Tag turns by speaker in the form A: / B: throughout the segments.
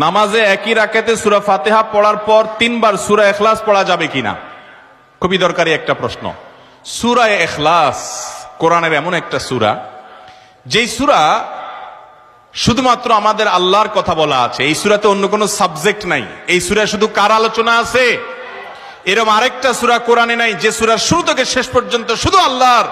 A: নামাজে একই রাকাতে সূরা ফাতিহা পড়ার পর 3 বার সূরা ইখলাস পড়া যাবে কিনা? খুবই দরকারি একটা প্রশ্ন। সূরা ইখলাস কোরআনের এমন একটা সূরা, যেই সূরা শুধুমাত্র আমাদের আল্লাহর কথা বলা আছে। এই সূরাতে অন্য কোনো সাবজেক্ট নাই। এই সূরা শুধু কার আলোচনা আছে? এরকম আরেকটা সূরা কোরআনে নাই যে সূরার শুরু থেকে শেষ পর্যন্ত শুধু আল্লাহর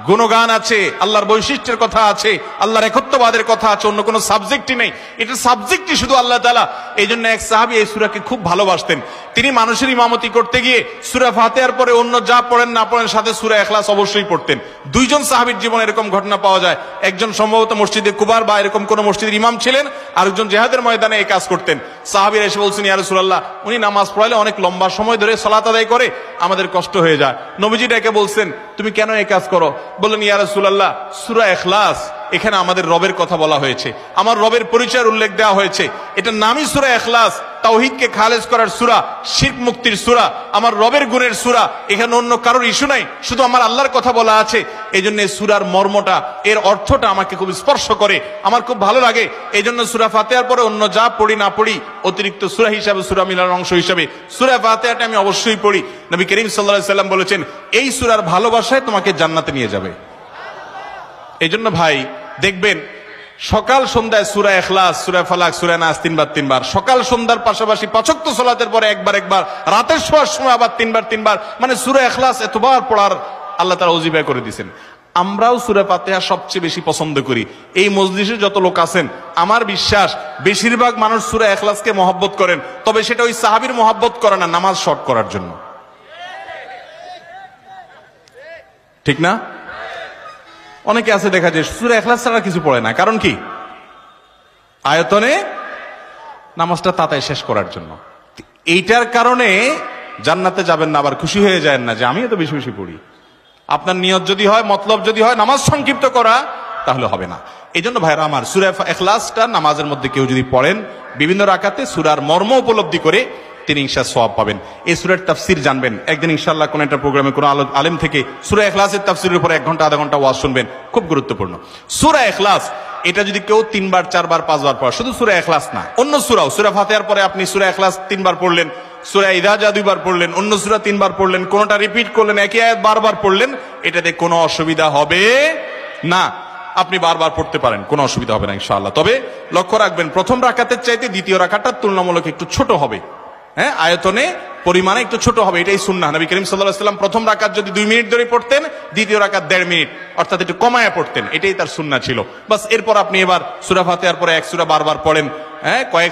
A: গুণগান আছে, আল্লাহর বৈশিষ্ট্যের কথা আছে, আল্লাহর একত্ববাদের কথা আছে, অন্য কোনো সাবজেক্টই নেই। এটা সাবজেক্টই শুধু আল্লাহ তাআলা। এই জন্য এক সাহাবী এই সূরাকে খুব ভালোবাসতেন। তিনি মানুষের ইমামতি করতে গিয়ে সূরা ফাতিহার পরে অন্য যা পড়েন না পড়েন সাথে সূরা ইখলাস অবশ্যই পড়তেন। দুইজন সাহাবীর জীবনে এরকম ঘটনা পাওয়া যায়। একজন সম্ভবত মসজিদে কুবার বা এরকম কোন মসজিদের ইমাম ছিলেন, আরেকজন জিহাদের ময়দানে এই কাজ করতেন। সাহাবীরা এসে বলছেন, ইয়া রাসূলুল্লাহ, উনি নামাজ পড়ালে অনেক লম্বা সময় ধরে সালাত আদায় করে, আমাদের কষ্ট হয়ে যায়। নবীজি ডেকে বলছেন, তুমি কেন এই কাজ করো? বললেন, ইয়া রাসূলুল্লাহ, সূরা ইখলাস, এখানে আমাদের রবের কথা বলা হয়েছে, আমার রবের পরিচয়ের উল্লেখ দেওয়া হয়েছে। এটা নামই সূরা ইখলাস, তাওহীদকে খালেজ করার সূরা, শিরক মুক্তির সূরা, আমার রবের গুণের সূরা। এখানে অন্য কারোর ইস্যু নাই, শুধু আমার আল্লাহর কথা বলা আছে। এই জন্য সূরার মর্মটা, এর অর্থটা আমাকে খুব স্পর্শ করে, আমার খুব ভালো লাগে। এই জন্য সূরা ফাতিহার পরে অন্য যা পড়ি না পড়ি, অতিরিক্ত সূরা হিসাবে, সূরা মিলার অংশ হিসাবে সূরা ফাতিহাটা আমি অবশ্যই পড়ি। নবী করিম সাল্লাল্লাহু আলাইহি সাল্লাম বলেছেন, এই সূরার ভালোবাসায় তোমাকে জান্নাতে নিয়ে যাবে। এই জন্য ভাই দেখবেন, সকাল সন্ধ্যায় সূরা ইখলাস, সূরা ফালাক, সূরা নাস 3 বার, সকাল সন্ধ্যার পাশাপাশি 5 ওয়াক্ত সালাতের পরে একবার, রাতের শোয়ার সময় আবার 3 বার, মানে সূরা ইখলাস এতবার পড়ার আল্লাহ তাআলা ওজিফা করে দিয়েছেন। আমরাও সূরা ফাতিহা সবচেয়ে বেশি পছন্দ করি। এই মজলিসে যত লোক আছেন, আমার বিশ্বাস বেশিরভাগ মানুষ সূরা ইখলাসকে মহব্বত করেন, তবে সেটা ওই সাহাবীর মহব্বত করে না, নামাজ শর্ট করার জন্য। ঠিক না? অনেকে আছে দেখা যায় সূরা ইখলাস ছাড়া কিছু পড়ে না, কারণ কি? আয়তনে নামাজটা তাড়াতাড়ি শেষ করার জন্য। এইটার কারণে জান্নাতে যাবেন না, আবার খুশি হয়ে যায় না যে আমি তো বেশি বেশি পড়ি। আপনার নিয়ত যদি হয়, মতলব যদি হয় নামাজ সংক্ষিপ্ত করা, তাহলে হবে না। এই জন্য ভাইরা আমার, সূরা ইখলাসটা নামাজের মধ্যে কেউ যদি পড়েন, বিভিন্ন রাকাতে সূরার মর্ম উপলব্ধি করে তিনি ইনশাআল্লাহ সওয়াব পাবেন। এই সূরার তাফসীর জানবেন, একদিন ইনশাআল্লাহ কোন একটা প্রোগ্রামে কোন আলেম থেকে সূরা ইখলাসের তাফসীরের উপরে 1 ঘন্টা আধা ঘন্টা ওয়াজ শুনবেন, খুব গুরুত্বপূর্ণ। সূরা ইখলাস এটা যদি কেউ 3 বার 4 বার 5 বার পড়ে, শুধু সূরা ইখলাস না, অন্য সূরাও, সূরা ফাতিহার পরে আপনি সূরা ইখলাস 3 বার পড়লেন, সূরা ইযা জা 2 বার পড়লেন, অন্য সূরা 3 বার পড়লেন, কোনটা রিপিট করলেন, একই আয়াত বারবার পড়লেন, এটাতে কোনো অসুবিধা হবে না। আপনি বারবার পড়তে পারেন, কোনো অসুবিধা হবে না ইনশাআল্লাহ। তবে লক্ষ্য রাখবেন, প্রথম রাকাতের চাইতে দ্বিতীয় রাকাতটা তুলনামূলক একটু ছোট হবে। হ্যাঁ, আয়তনে পরিমাণে একটু ছোট হবে, এটাই সুন্নাহ। নবী করিম সাল্লাল্লাহু আলাইহি ওয়াসাল্লাম প্রথম রাকাত যদি 2 মিনিট ধরে পড়তেন, দ্বিতীয় রাকাত 1.5 মিনিট, অর্থাৎ একটু কমায়া পড়তেন, এটাই তার সুন্নাহ ছিল। বাস, এরপর আপনি এবার সূরা ফাতিহার পরে 1 সূরা বারবার পড়েন, হ্যাঁ, কয়েক